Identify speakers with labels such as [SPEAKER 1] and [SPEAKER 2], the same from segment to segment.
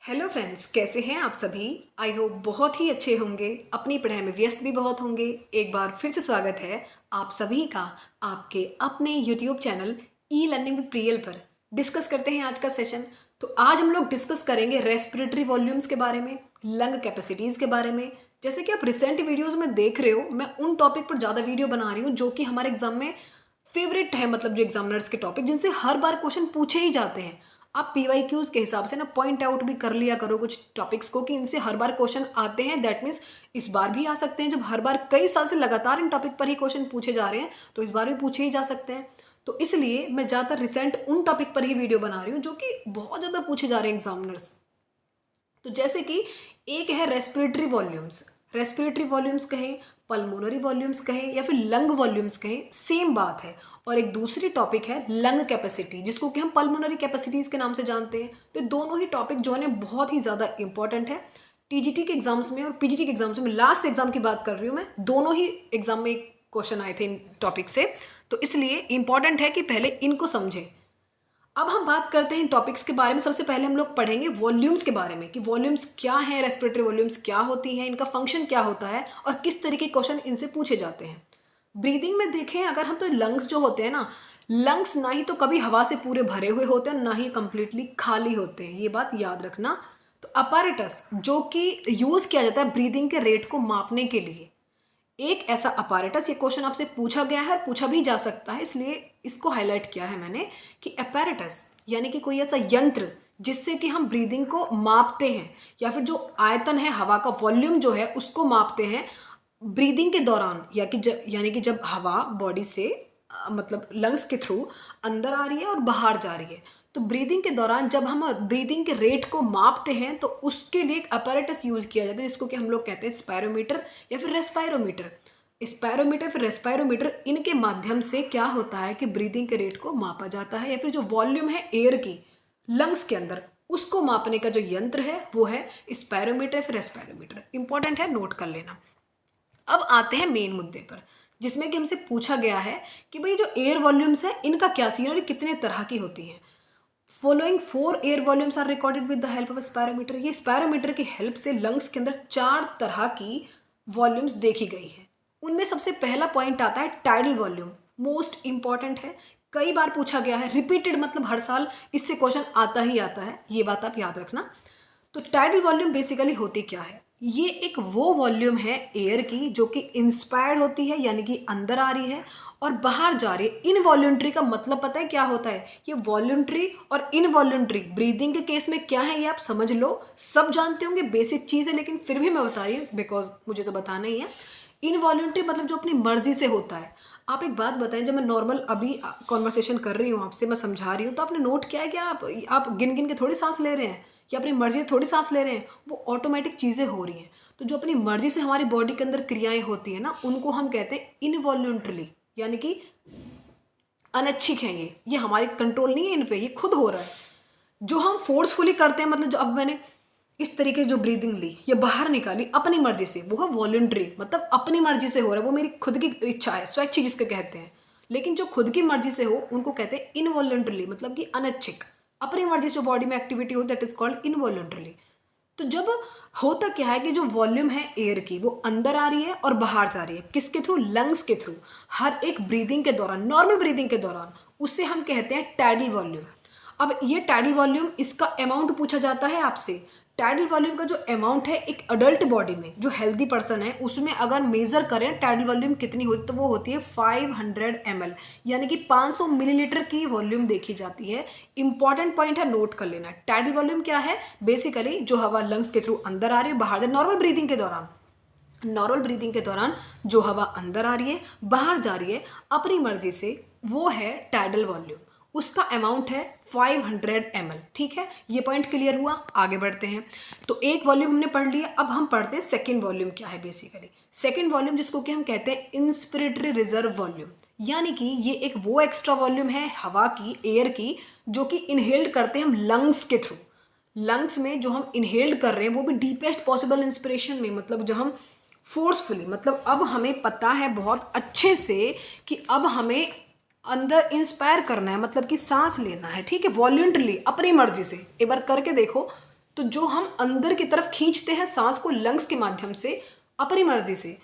[SPEAKER 1] Hello friends, कैसे हैं आप सभी। आई होप बहुत ही अच्छे होंगे, अपनी पढ़ाई में व्यस्त भी बहुत होंगे। एक बार फिर से स्वागत है आप सभी का आपके अपने YouTube channel e learning with Priyal पर। डिस्कस करते हैं आज का सेशन। तो आज हम लोग डिस्कस करेंगे रेस्पिरेटरी वॉल्यूम्स के बारे में, लंग कैपेसिटीज़ के बारे में। जैसे कि आप रिसेंट वीडियोज़ में देख रहे हो, मैं उन टॉपिक पर ज़्यादा वीडियो बना रही हूँ जो कि हमारे एग्जाम में फेवरेट है, मतलब जो एग्जामिनर्स के टॉपिक जिनसे हर बार क्वेश्चन पूछे ही जाते हैं। आप पीवाईक्यूज के हिसाब से ना पॉइंट आउट भी कर लिया करो कुछ टॉपिक्स को कि इनसे हर बार क्वेश्चन आते हैं। दैट मीन्स इस बार भी आ सकते हैं। जब हर बार कई साल से लगातार इन टॉपिक पर ही क्वेश्चन पूछे जा रहे हैं तो इस बार भी पूछे ही जा सकते हैं। तो इसलिए मैं ज़्यादातर रिसेंट उन टॉपिक पर ही वीडियो बना रही हूँ जो कि बहुत ज़्यादा पूछे जा रहे हैं एग्जामिनर्स। तो जैसे कि एक है रेस्पिरेटरी वॉल्यूम्स। रेस्पिरेटरी वॉल्यूम्स कहें, पल्मोनरी वॉल्यूम्स कहें या फिर लंग वॉल्यूम्स कहें, सेम बात है। और एक दूसरी टॉपिक है लंग कैपेसिटी, जिसको कि हम पल्मोनरी कैपेसिटीज़ के नाम से जानते हैं। तो दोनों ही टॉपिक जो है बहुत ही ज़्यादा इंपॉर्टेंट है टीजीटी के एग्जाम्स में और पीजीटी के एग्जाम्स में। लास्ट एग्जाम की बात कर रही हूँ मैं, दोनों ही एग्जाम में क्वेश्चन आए थे इन टॉपिक से। तो इसलिए इंपॉर्टेंट है कि पहले इनको समझें। अब हम बात करते हैं इन टॉपिक्स के बारे में। सबसे पहले हम लोग पढ़ेंगे वॉल्यूम्स के बारे में कि वॉल्यूम्स क्या हैं, रेस्पिरेटरी वॉल्यूम्स क्या होती हैं, इनका फंक्शन क्या होता है और किस तरीके के क्वेश्चन इनसे पूछे जाते हैं। ब्रीदिंग में देखें अगर हम, तो लंग्स जो होते हैं ना, लंग्स ना ही तो कभी हवा से पूरे भरे हुए होते हैं ना ही कंप्लीटली खाली होते हैं, ये बात याद रखना। तो अपैरेटस जो कि यूज़ किया जाता है ब्रीदिंग के रेट को मापने के लिए, एक ऐसा अपैरेटस, ये क्वेश्चन आपसे पूछा गया है, पूछा भी जा सकता है, इसलिए इसको हाईलाइट किया है मैंने कि अपैरेटस यानी कि कोई ऐसा यंत्र जिससे कि हम ब्रीदिंग को मापते हैं या फिर जो आयतन है, हवा का वॉल्यूम जो है उसको मापते हैं ब्रीदिंग के दौरान, यानी कि जब हवा बॉडी से मतलब लंग्स के थ्रू अंदर आ रही है और बाहर जा रही है। तो ब्रीदिंग के दौरान जब हम ब्रीदिंग के रेट को मापते हैं तो उसके लिए एक अपैरेटस यूज किया जाता है जिसको कि हम लोग कहते हैं स्पायरोमीटर या फिर रेस्पायरोमीटर। स्पायरोमीटर फिर रेस्पायरोमीटर, इनके माध्यम से क्या होता है कि ब्रीदिंग के रेट को मापा जाता है या फिर जो वॉल्यूम है एयर की लंग्स के अंदर उसको मापने का जो यंत्र है वो है स्पायरोमीटर फिर रेस्पायरोमीटर। इंपॉर्टेंट है, नोट कर लेना। अब आते हैं मेन मुद्दे पर, जिसमें कि हमसे पूछा गया है कि भाई जो एयर वॉल्यूम्स है इनका क्या सीन है और कितने तरह की होती हैं। Following 4 air volumes are recorded with the help of spirometer. ये स्पायरोमीटर की हेल्प से लंग्स के अंदर 4 तरह की वॉल्यूम्स देखी गई है। उनमें सबसे पहला पॉइंट आता है टाइडल वॉल्यूम। मोस्ट इंपॉर्टेंट है, कई बार पूछा गया है, रिपीटेड, मतलब हर साल इससे क्वेश्चन आता ही आता है, ये बात आप याद रखना। तो टाइडल वॉल्यूम बेसिकली होती क्या है, ये एक वो वॉल्यूम है एयर की जो कि इंस्पायर्ड होती है यानी कि अंदर आ रही है और बाहर जा रही है। इनवॉल्यूंट्री का मतलब पता है क्या होता है, ये वॉल्यूंट्री और इनवॉल्यूंट्री ब्रीदिंग के केस में क्या है ये आप समझ लो, सब जानते होंगे, बेसिक चीज़ है, लेकिन फिर भी मैं बता रही हूँ बिकॉज मुझे तो बताना ही है। इनवॉल्यूंट्री मतलब जो अपनी मर्जी से होता है। आप एक बात बताएं, जब मैं नॉर्मल अभी कॉन्वर्सेशन कर रही हूँ आपसे, मैं समझा रही हूँ, तो आपने नोट किया है कि आप गिन गिन के थोड़ी सांस ले रहे हैं या अपनी मर्जी से थोड़ी सांस ले रहे हैं, वो ऑटोमेटिक चीज़ें हो रही हैं। तो जो अपनी मर्जी से हमारी बॉडी के अंदर क्रियाएं होती हैं ना, उनको हम कहते हैं इनवॉल्यूंट्रली, यानी कि अनैच्छिक हैं। ये हमारी कंट्रोल नहीं है इन पे, ये खुद हो रहा है। जो हम फोर्सफुली करते हैं, मतलब जो अब मैंने इस तरीके जो ब्रीदिंग ली, ये बाहर निकाली अपनी मर्जी से, वो है वॉलंटरी, मतलब अपनी मर्जी से हो रहा है, वो मेरी खुद की इच्छा है, स्वैच्छिक जिसके कहते हैं। लेकिन जो खुद की मर्जी से हो उनको कहते हैं इनवॉलंटरली, मतलब कि अनैच्छिक, अपनी मर्जी से जो बॉडी में एक्टिविटी हो, दैट इज कॉल्ड इनवॉलंटरली। तो जब होता क्या है कि जो वॉल्यूम है एयर की वो अंदर आ रही है और बाहर जा रही है, किसके थ्रू, लंग्स के थ्रू, हर एक ब्रीदिंग के दौरान, नॉर्मल ब्रीदिंग के दौरान, उससे हम कहते हैं टाइडल वॉल्यूम। अब ये टाइडल वॉल्यूम, इसका अमाउंट पूछा जाता है आपसे। टाइडल वॉल्यूम का जो अमाउंट है एक अडल्ट बॉडी में, जो हेल्दी पर्सन है उसमें अगर मेजर करें टाइडल वॉल्यूम कितनी होती, तो वो होती है 500 ml, यानी कि 500 मिलीलीटर की वॉल्यूम देखी जाती है। इंपॉर्टेंट पॉइंट है, नोट कर लेना। टाइडल वॉल्यूम क्या है, बेसिकली जो हवा लंग्स के थ्रू अंदर आ रही है, बाहर, नॉर्मल ब्रीदिंग के दौरान, नॉर्मल ब्रीदिंग के दौरान जो हवा अंदर आ रही है बाहर जा रही है अपनी मर्जी से, वो है टाइडल वॉल्यूम। उसका अमाउंट है 500 ml। ठीक है, ये पॉइंट क्लियर हुआ, आगे बढ़ते हैं। तो एक वॉल्यूम हमने पढ़ लिया, अब हम पढ़ते हैं सेकेंड वॉल्यूम क्या है। बेसिकली सेकेंड वॉल्यूम, जिसको कि हम कहते हैं इंस्पिरेटरी रिजर्व वॉल्यूम, यानी कि ये एक वो एक्स्ट्रा वॉल्यूम है हवा की, एयर की, जो कि इनहेल्ड करते हैं हम लंग्स के थ्रू। लंग्स में जो हम इनहेल्ड कर रहे हैं वो भी डीपेस्ट पॉसिबल इंस्पिरेशन में, मतलब जब हम फोर्सफुली, मतलब अब हमें पता है बहुत अच्छे से कि अब हमें अंदर इंस्पायर करना है, मतलब कि सांस लेना है, ठीक है, वॉल्यूंटरली, अपनी मर्जी से। एक बार करके देखो, तो जो हम अंदर की तरफ खींचते हैं सांस को लंग्स के माध्यम से अपनी मर्जी से,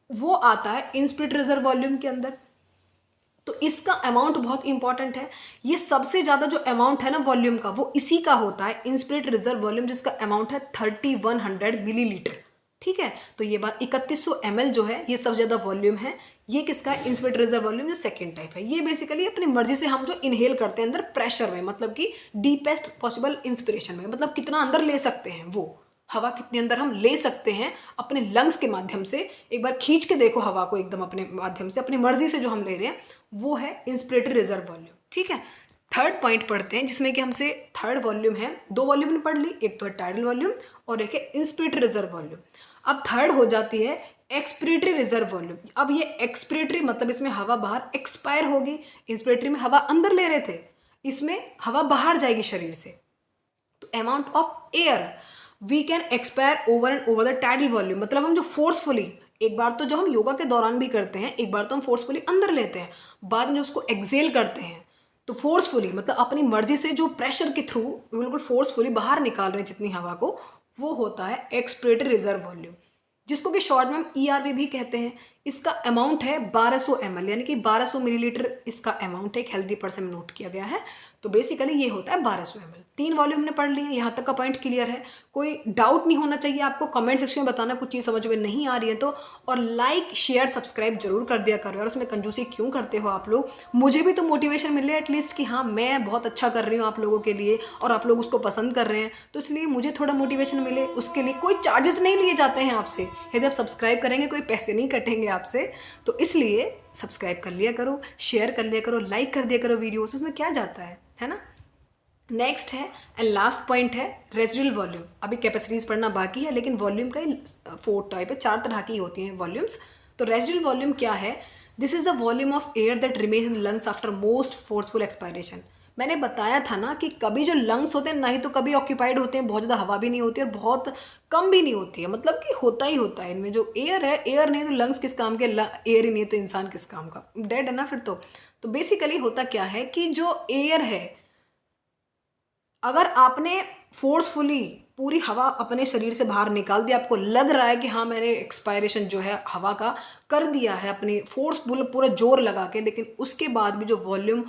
[SPEAKER 1] वो आता है इंस्पिरेटरी रिजर्व वॉल्यूम के अंदर। तो इसका अमाउंट बहुत इंपॉर्टेंट है। ये सबसे ज़्यादा जो अमाउंट है ना वॉल्यूम का, वो इसी का होता है, इंस्पिरेटरी रिजर्व वॉल्यूम, जिसका अमाउंट है 3100 मिलीलीटर। ठीक है, तो ये बात 3100 ml जो है ये सबसे ज़्यादा वॉल्यूम है। ये किसका है? इंस्पिरेटरी रिजर्व वॉल्यूम, जो सेकेंड टाइप है। ये बेसिकली अपनी मर्जी से हम जो इनहेल करते हैं अंदर प्रेशर में, मतलब कि डीपेस्ट पॉसिबल इंस्पिरेशन में, मतलब कितना अंदर ले सकते हैं, वो हवा कितने अंदर हम ले सकते हैं अपने लंग्स के माध्यम से। एक बार खींच के देखो हवा को एकदम अपने माध्यम से, अपनी मर्जी से जो हम ले रहे हैं, वो है इंस्पिरेटरी रिजर्व वॉल्यूम। ठीक है, थर्ड पॉइंट पढ़ते हैं जिसमें कि हमसे थर्ड वॉल्यूम है, दो वॉल्यूम ने पढ़ ली, एक तो है टाइडल वॉल्यूम और एक है इंस्पिरेटरी रिजर्व वॉल्यूम। अब थर्ड हो जाती है एक्सपिरेटरी रिजर्व वॉल्यूम। अब ये एक्सपिरेटरी मतलब इसमें हवा बाहर एक्सपायर होगी, इंस्पिरेटरी में हवा अंदर ले रहे थे, इसमें हवा बाहर जाएगी शरीर से। तो amount of air we can expire over and over the tidal volume, मतलब हम जो फोर्सफुली, एक बार तो जो हम योगा के दौरान भी करते हैं, एक बार तो हम फोर्सफुली अंदर लेते हैं, बाद में उसको एक्सेल करते हैं, तो फोर्सफुली मतलब अपनी मर्जी से जो प्रेशर के थ्रू बिल्कुल फोर्सफुली बाहर निकाल रहे हैं जितनी हवा को, वो होता है एक्सपिरेटरी रिजर्व वॉल्यूम, जिसको कि शॉर्ट में हम ERV भी कहते हैं। इसका अमाउंट है 1200 ml, यानी कि 1200 मिलीलीटर इसका अमाउंट है, एक हेल्दी पर्सन में नोट किया गया है। तो बेसिकली ये होता है 1200 ml। 3 वॉल्यूम हमने पढ़ लिए, यहाँ तक का पॉइंट क्लियर है? कोई डाउट नहीं होना चाहिए आपको। कमेंट सेक्शन में बताना कुछ चीज़ समझ में नहीं आ रही है तो, और लाइक शेयर सब्सक्राइब जरूर कर दिया करो यार। उसमें कंजूसी क्यों करते हो आप लोग? मुझे भी तो मोटिवेशन मिले एटलीस्ट कि हाँ मैं बहुत अच्छा कर रही हूँ आप लोगों के लिए और आप लोग उसको पसंद कर रहे हैं, तो इसलिए मुझे थोड़ा मोटिवेशन मिले। उसके लिए कोई चार्जेस नहीं लिए जाते हैं आपसे, यदि आप सब्सक्राइब करेंगे कोई पैसे नहीं कटेंगे आपसे, तो इसलिए सब्सक्राइब कर लिया करो, शेयर कर लिया करो, लाइक कर दिया करो वीडियोस, उसमें क्या जाता है ना। नेक्स्ट है एंड लास्ट पॉइंट है रेजिडुअल वॉल्यूम। अभी कैपेसिटीज पढ़ना बाकी है, लेकिन वॉल्यूम का ही 4 टाइप है, 4 तरह की होती हैं वॉल्यूम्स। तो रेजिडुअल वॉल्यूम क्या है? This is the volume of air that remains in lungs after most forceful expiration. मैंने बताया था ना कि कभी जो लंग्स होते हैं ना ही तो कभी ऑक्यूपाइड होते हैं, बहुत ज़्यादा हवा भी नहीं होती और बहुत कम भी नहीं होती है, मतलब कि होता ही होता है इनमें जो एयर है। एयर नहीं तो लंग्स किस काम के, एयर ही नहीं तो इंसान किस काम का, डेड है ना फिर तो बेसिकली होता क्या है कि जो एयर है, अगर आपने फोर्सफुली पूरी हवा अपने शरीर से बाहर निकाल दिया, आपको लग रहा है कि हाँ मैंने एक्सपायरेशन जो है हवा का कर दिया है अपनी फोर्स पूरा जोर लगा के, लेकिन उसके बाद भी जो वॉल्यूम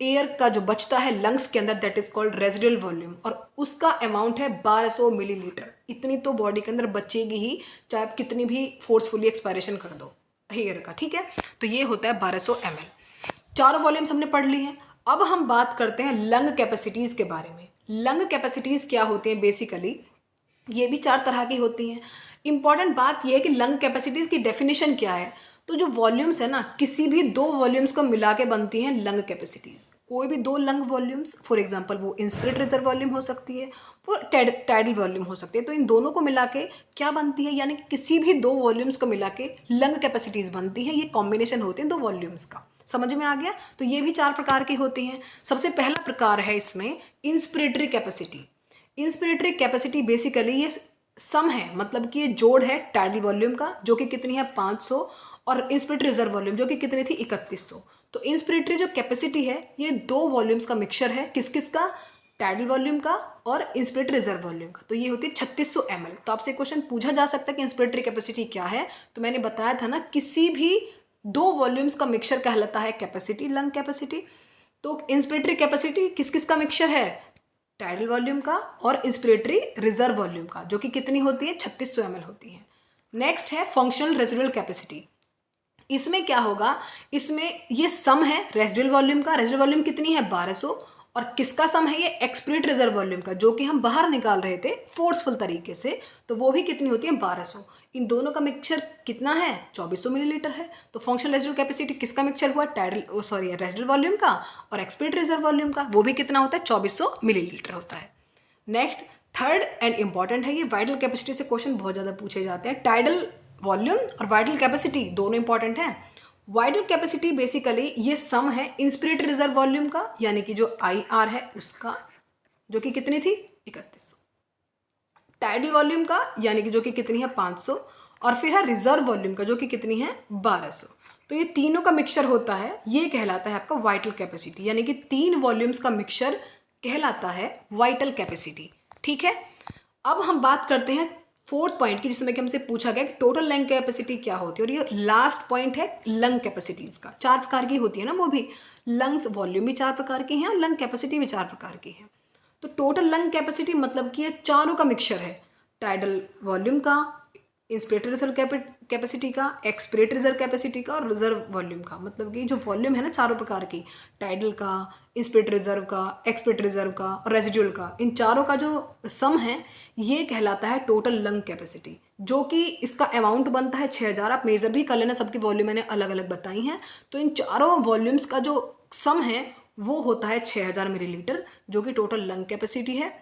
[SPEAKER 1] एयर का जो बचता है लंग्स के अंदर, that is called residual volume, और उसका अमाउंट है 1200 मिलीलीटर। इतनी तो बॉडी के अंदर बचेगी ही, चाहे आप कितनी भी फोर्सफुली एक्सपायरेशन कर दो एयर का। ठीक है, तो ये होता है 1200 ml। चारों वॉल्यूम्स हमने पढ़ ली हैं। अब हम बात करते हैं लंग कैपेसिटीज़ के बारे में। लंग कैपेसिटीज़ क्या होती हैं? बेसिकली ये भी 4 तरह की होती हैं। इंपॉर्टेंट बात यह है कि लंग कैपेसिटीज़ की डेफिनेशन क्या है। तो जो वॉल्यूम्स है ना, किसी भी 2 वॉल्यूम्स को मिला के बनती हैं लंग कैपेसिटीज़। कोई भी 2 लंग वॉल्यूम्स, फॉर एग्जांपल वो इंस्पिरेटरी रिजर्व वॉल्यूम हो सकती है, वो टाइडल वॉल्यूम हो सकती है, तो इन दोनों को मिला के क्या बनती है, यानी कि किसी भी 2 वॉल्यूम्स को मिला के लंग कैपेसिटीज़ बनती है। ये कॉम्बिनेशन होते हैं 2 वॉल्यूम्स का। समझ में आ गया? तो ये भी 4 प्रकार की होती हैं। सबसे पहला प्रकार है इसमें inspiratory capacity. Inspiratory capacity basically ये सम है, मतलब कि ये जोड़ है टाइडल वॉल्यूम का, जो कि कितनी है 500, और इंस्पिरेटरी रिजर्व वॉल्यूम जो कि कितनी थी 3100। तो इंस्पिरेटरी जो कैपेसिटी है ये 2 वॉल्यूम्स का मिक्सचर है, किस किस का? टाइडल वॉल्यूम का और इंस्पिरेटरी रिजर्व वॉल्यूम का। तो ये होती है 3600 ml। तो आपसे क्वेश्चन पूछा जा सकता है कि इंस्पिरेटरी कैपेसिटी क्या है, तो मैंने बताया था ना, किसी भी 2 वॉल्यूम्स का मिक्सचर कहलाता है कैपेसिटी, लंग कैपेसिटी। तो इंस्पिरेटरी कैपेसिटी किस किस का मिक्सचर है? टाइडल वॉल्यूम का और इंस्पिरेटरी रिजर्व वॉल्यूम का, जो कि कितनी होती है 3600 ml होती है। नेक्स्ट है फंक्शनल रेजिडुअल कैपेसिटी। इसमें क्या होगा, इसमें ये सम है रेजिडुअल वॉल्यूम का। रेजिडुअल वॉल्यूम कितनी है 1200, और किसका सम है ये? एक्सपिरेटरी रिजर्व वॉल्यूम का, जो कि हम बाहर निकाल रहे थे फोर्सफुल तरीके से, तो वो भी कितनी होती है 1200। इन दोनों का मिक्सचर कितना है 2400 मिलीलीटर है। तो फंक्शनल रेजिडुअल कैपेसिटी किसका मिक्सचर हुआ? रेजिडुअल वॉल्यूम का और एक्सपिरेटरी रिजर्व वॉल्यूम का, वो भी कितना होता है 2400 मिलीलीटर होता है। नेक्स्ट थर्ड एंड इंपॉर्टेंट है, ये वाइटल कैपेसिटी से क्वेश्चन बहुत ज़्यादा पूछे जाते हैं। टाइडल वॉल्यूम और वाइटल कैपेसिटी दोनों इंपॉर्टेंट हैं। वाइटल कैपेसिटी बेसिकली ये सम है इंस्पिरेटरी रिजर्व वॉल्यूम का, यानी कि जो IR है उसका, जो कि कितनी थी 3100, टाइडल वॉल्यूम का, यानी कि जो कि कितनी है 500, और फिर है रिजर्व वॉल्यूम का, जो कि कितनी है 1200। तो ये तीनों का मिक्सचर होता है, ये कहलाता है आपका वाइटल कैपेसिटी, यानी कि 3 वॉल्यूम्स का मिक्सचर कहलाता है वाइटल कैपेसिटी। ठीक है, अब हम बात करते हैं फोर्थ पॉइंट की, जिसमें कि हमसे पूछा गया कि टोटल लंग कैपेसिटी क्या होती है, और ये लास्ट पॉइंट है लंग कैपेसिटीज का। 4 प्रकार की होती है ना वो भी, लंग्स वॉल्यूम भी 4 प्रकार की हैं और लंग कैपेसिटी भी 4 प्रकार की है। तो टोटल लंग कैपेसिटी मतलब कि ये चारों का मिक्सचर है, टाइडल वॉल्यूम का, इंस्पिरेटरी रिजर्व कैपेसिटी का, एक्सपिरेटरी रिजर्व कैपेसिटी का और रिजर्व वॉल्यूम का। मतलब कि जो वॉल्यूम है ना चारों प्रकार की, टाइडल का, इंस्पिरेटरी रिजर्व का, एक्सपिरेटरी रिजर्व का और रेजिडुअल का, इन चारों का जो सम है ये कहलाता है टोटल लंग कैपेसिटी, जो कि इसका अमाउंट बनता है 6000। आप मेजर भी कर लेना, सबकी वॉल्यूम मैंने अलग अलग बताई हैं। तो इन चारों वॉल्यूम्स का जो सम है वो होता है 6000 मिलीलीटर, जो कि टोटल लंग कैपेसिटी है।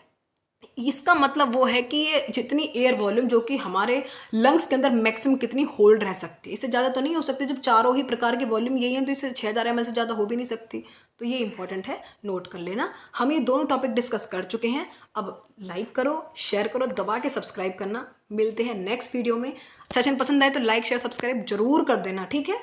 [SPEAKER 1] इसका मतलब वो है कि ये जितनी एयर वॉल्यूम जो कि हमारे लंग्स के अंदर मैक्सिमम कितनी होल्ड रह सकती है, इससे ज़्यादा तो नहीं हो सकती। जब चारों ही प्रकार के वॉल्यूम यही हैं तो इससे 6000 ml से ज़्यादा हो भी नहीं सकती। तो ये इंपॉर्टेंट है, नोट कर लेना। हम ये दोनों टॉपिक डिस्कस कर चुके हैं। अब लाइक करो, शेयर करो, दबा के सब्सक्राइब करना। मिलते हैं नेक्स्ट वीडियो में। सेशन पसंद आए तो लाइक शेयर सब्सक्राइब जरूर कर देना, ठीक है।